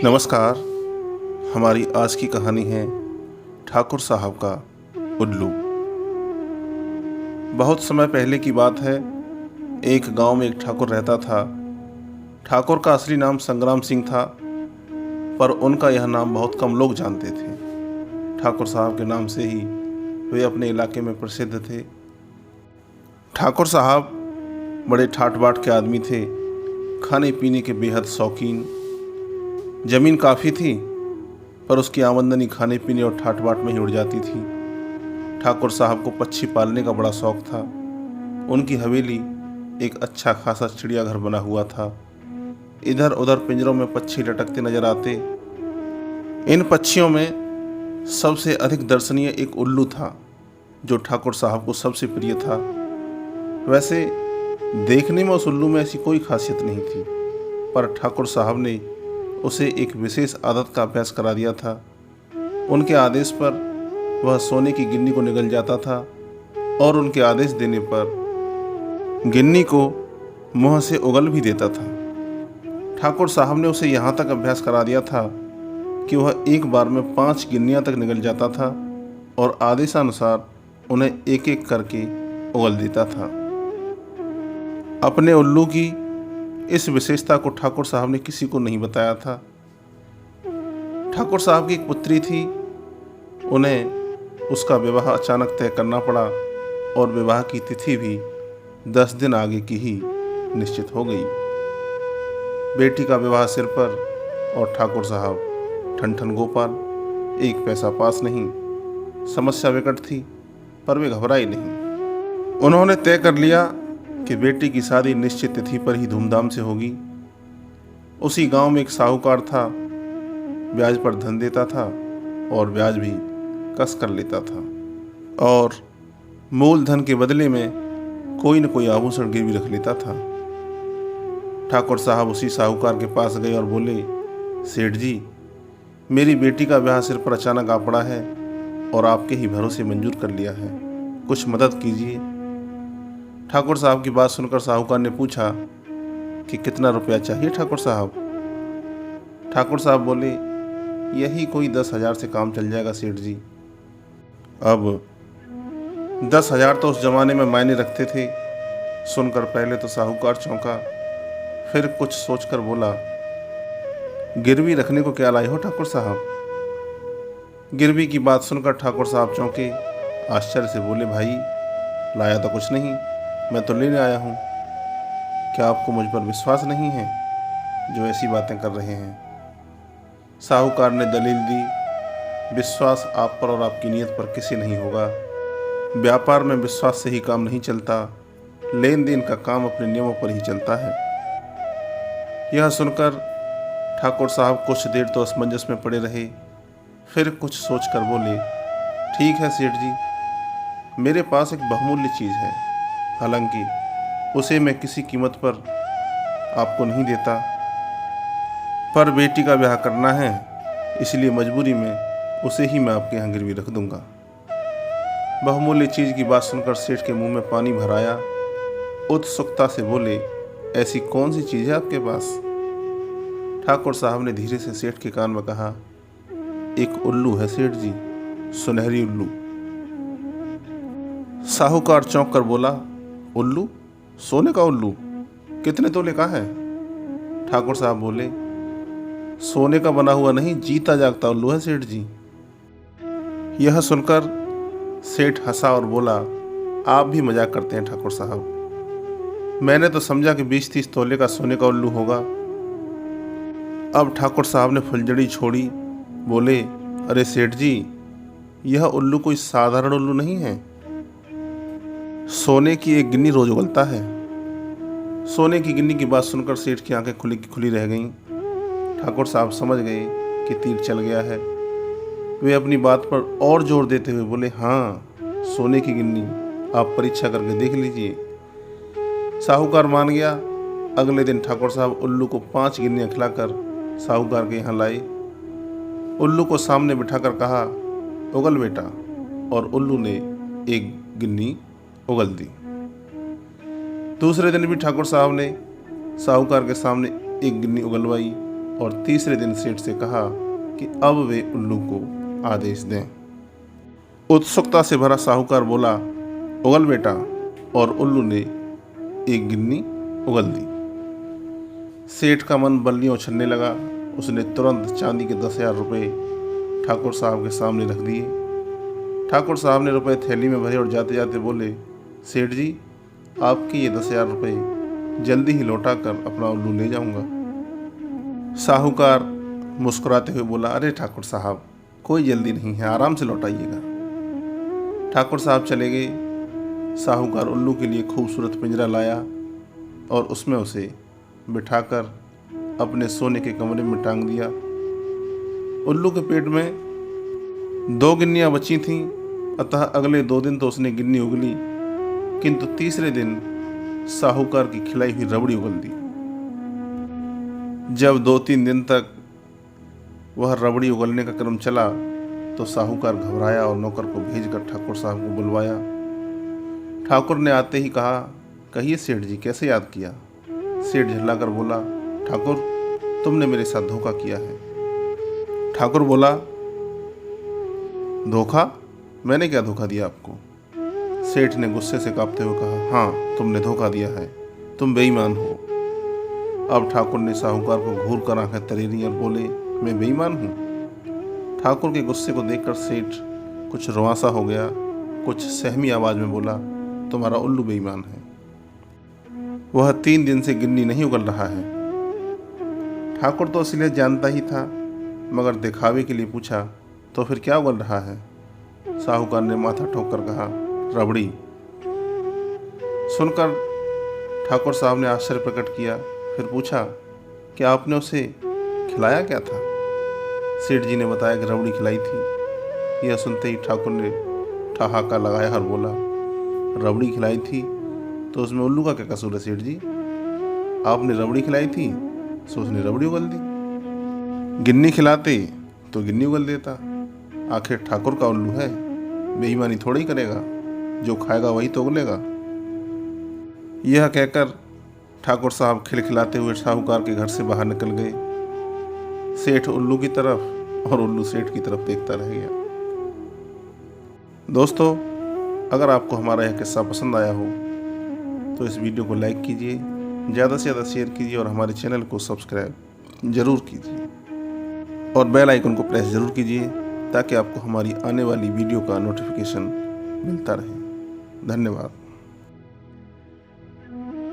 नमस्कार। हमारी आज की कहानी है ठाकुर साहब का उल्लू। बहुत समय पहले की बात है। एक गांव में एक ठाकुर रहता था। ठाकुर का असली नाम संग्राम सिंह था, पर उनका यह नाम बहुत कम लोग जानते थे। ठाकुर साहब के नाम से ही वे अपने इलाके में प्रसिद्ध थे। ठाकुर साहब बड़े ठाट बाट के आदमी थे, खाने पीने के बेहद शौकीन। जमीन काफ़ी थी, पर उसकी आमदनी खाने पीने और ठाट बाट में ही उड़ जाती थी। ठाकुर साहब को पक्षी पालने का बड़ा शौक था। उनकी हवेली एक अच्छा खासा चिड़ियाघर बना हुआ था। इधर उधर पिंजरों में पक्षी लटकते नजर आते। इन पक्षियों में सबसे अधिक दर्शनीय एक उल्लू था, जो ठाकुर साहब को सबसे प्रिय था। वैसे देखने में उस उल्लू में ऐसी कोई खासियत नहीं थी, पर ठाकुर साहब ने उसे एक विशेष आदत का अभ्यास करा दिया था। उनके आदेश पर वह सोने की गिन्नी को निगल जाता था और उनके आदेश देने पर गिन्नी को मुंह से उगल भी देता था। ठाकुर साहब ने उसे यहाँ तक अभ्यास करा दिया था कि वह एक बार में 5 गिन्नियाँ तक निगल जाता था और आदेशानुसार उन्हें एक एक करके उगल देता था। अपने उल्लू की इस विशेषता को ठाकुर साहब ने किसी को नहीं बताया था। ठाकुर साहब की एक पुत्री थी। उन्हें उसका विवाह अचानक तय करना पड़ा और विवाह की तिथि भी 10 दिन आगे की ही निश्चित हो गई। बेटी का विवाह सिर पर और ठाकुर साहब ठन गोपाल, एक पैसा पास नहीं। समस्या विकट थी, पर वे घबराए नहीं। उन्होंने तय कर लिया कि बेटी की शादी निश्चित तिथि पर ही धूमधाम से होगी। उसी गांव में एक साहूकार था। ब्याज पर धन देता था और ब्याज भी कस कर लेता था, और मूलधन के बदले में कोई न कोई आभूषण गिरवी रख लेता था। ठाकुर साहब उसी साहूकार के पास गए और बोले, सेठ जी, मेरी बेटी का ब्याह सिर पर अचानक आ पड़ा है और आपके ही भरोसे मंजूर कर लिया है, कुछ मदद कीजिए। ठाकुर साहब की बात सुनकर साहूकार ने पूछा कि कितना रुपया चाहिए ठाकुर साहब। ठाकुर साहब बोले, यही कोई 10,000 से काम चल जाएगा सेठ जी। अब 10,000 तो उस जमाने में मायने रखते थे। सुनकर पहले तो साहूकार चौंका, फिर कुछ सोचकर बोला, गिरवी रखने को क्या लाए हो ठाकुर साहब? गिरवी की बात सुनकर ठाकुर साहब चौंके, आश्चर्य से बोले, भाई लाया तो कुछ नहीं, मैं तो लेने आया हूँ। क्या आपको मुझ पर विश्वास नहीं है जो ऐसी बातें कर रहे हैं? साहूकार ने दलील दी, विश्वास आप पर और आपकी नीयत पर किसी नहीं होगा। व्यापार में विश्वास से ही काम नहीं चलता, लेन देन का काम अपने नियमों पर ही चलता है। यह सुनकर ठाकुर साहब कुछ देर तो असमंजस में पड़े रहे, फिर कुछ सोचकर बोले, ठीक है सेठ जी, मेरे पास एक बहुमूल्य चीज़ है, हालांकि उसे मैं किसी कीमत पर आपको नहीं देता, पर बेटी का ब्याह करना है, इसलिए मजबूरी में उसे ही मैं आपके यहाँ गिरवी रख दूंगा। बहुमूल्य चीज़ की बात सुनकर सेठ के मुंह में पानी भर आया। उत्सुकता से बोले, ऐसी कौन सी चीज़ है आपके पास? ठाकुर साहब ने धीरे से सेठ के कान में कहा, एक उल्लू है सेठ जी, सुनहरी उल्लू। साहूकार चौंक कर बोला, उल्लू? सोने का उल्लू? कितने तोले का है? ठाकुर साहब बोले, सोने का बना हुआ नहीं, जीता जागता उल्लू है सेठ जी। यह सुनकर सेठ हंसा और बोला, आप भी मजाक करते हैं ठाकुर साहब, मैंने तो समझा कि 20-30 तोले का सोने का उल्लू होगा। अब ठाकुर साहब ने फुलझड़ी छोड़ी, बोले, अरे सेठ जी, यह उल्लू कोई साधारण उल्लू नहीं है। सोने की एक गिन्नी रोज उगलता है। सोने की गिन्नी की बात सुनकर सेठ की आंखें खुली की खुली रह गईं। ठाकुर साहब समझ गए कि तीर चल गया है। वे अपनी बात पर और जोर देते हुए बोले, हाँ, सोने की गिन्नी, आप परीक्षा करके देख लीजिए। साहूकार मान गया। अगले दिन ठाकुर साहब उल्लू को 5 गिन्नियाँ खिलाकर साहूकार के यहाँ लाए। उल्लू को सामने बिठाकर कहा, उगल बेटा, और उल्लू ने एक गिन्नी उगल दी। दूसरे दिन भी ठाकुर साहब ने साहूकार के सामने एक गिन्नी उगलवाई और तीसरे दिन सेठ से कहा कि अब वे उल्लू को आदेश दें। उत्सुकता से भरा साहूकार बोला, उगल बेटा, और उल्लू ने एक गिन्नी उगल दी। सेठ का मन बल्लियों उछलने लगा। उसने तुरंत चांदी के 10,000 रुपये ठाकुर साहब के सामने रख दिए। ठाकुर साहब ने रुपए थैली में भरे और जाते जाते बोले, सेठ जी, आपके ये 10,000 रुपये जल्दी ही लौटा कर अपना उल्लू ले जाऊंगा। साहूकार मुस्कुराते हुए बोला, अरे ठाकुर साहब, कोई जल्दी नहीं है, आराम से लौटाइएगा। ठाकुर साहब चले गए। साहूकार उल्लू के लिए खूबसूरत पिंजरा लाया और उसमें उसे बिठाकर अपने सोने के कमरे में टांग दिया। उल्लू के पेट में 2 गिन्नियाँ बची थीं, अतः अगले 2 दिन तो उसने गिन्नी उगली, किंतु तीसरे दिन साहूकार की खिलाई हुई रबड़ी उगल दी। जब 2-3 दिन तक वह रबड़ी उगलने का क्रम चला तो साहूकार घबराया और नौकर को भेजकर ठाकुर साहब को बुलवाया। ठाकुर ने आते ही कहा, कहिए सेठ जी, कैसे याद किया? सेठ झल्लाकर बोला, ठाकुर, तुमने मेरे साथ धोखा किया है। ठाकुर बोला, धोखा? मैंने क्या धोखा दिया आपको? सेठ ने गुस्से से कांपते हुए कहा, हाँ, तुमने धोखा दिया है, तुम बेईमान हो। अब ठाकुर ने साहूकार को घूर कर आंखें तरेरी और बोले, मैं बेईमान हूँ? ठाकुर के गुस्से को देखकर सेठ कुछ रुआंसा हो गया। कुछ सहमी आवाज में बोला, तुम्हारा उल्लू बेईमान है, वह 3 दिन से गिन्नी नहीं उगल रहा है। ठाकुर तो इसलिए जानता ही था, मगर दिखावे के लिए पूछा, तो फिर क्या उगल रहा है? साहूकार ने माथा ठोक कर कहा, रबड़ी। सुनकर ठाकुर साहब ने आश्चर्य प्रकट किया। फिर पूछा, क्या आपने उसे खिलाया क्या था? सेठ जी ने बताया कि रबड़ी खिलाई थी। यह सुनते ही ठाकुर ने ठहाका लगाया और बोला, रबड़ी खिलाई थी तो उसमें उल्लू का क्या कसूर है सेठ जी? आपने रबड़ी खिलाई थी तो उसने रबड़ी उगल दी। गिन्नी खिलाते तो गिन्नी उगल देता। आखिर ठाकुर का उल्लू है, बेईमानी थोड़ा ही करेगा, जो खाएगा वही तो उगलेगा। यह कहकर ठाकुर साहब खिलखिलाते हुए साहूकार के घर से बाहर निकल गए। सेठ उल्लू की तरफ और उल्लू सेठ की तरफ देखता रह गया। दोस्तों, अगर आपको हमारा यह किस्सा पसंद आया हो तो इस वीडियो को लाइक कीजिए, ज़्यादा से ज़्यादा शेयर कीजिए और हमारे चैनल को सब्सक्राइब ज़रूर कीजिए और बेल आइकन को प्रेस ज़रूर कीजिए ताकि आपको हमारी आने वाली वीडियो का नोटिफिकेशन मिलता रहे। धन्यवाद।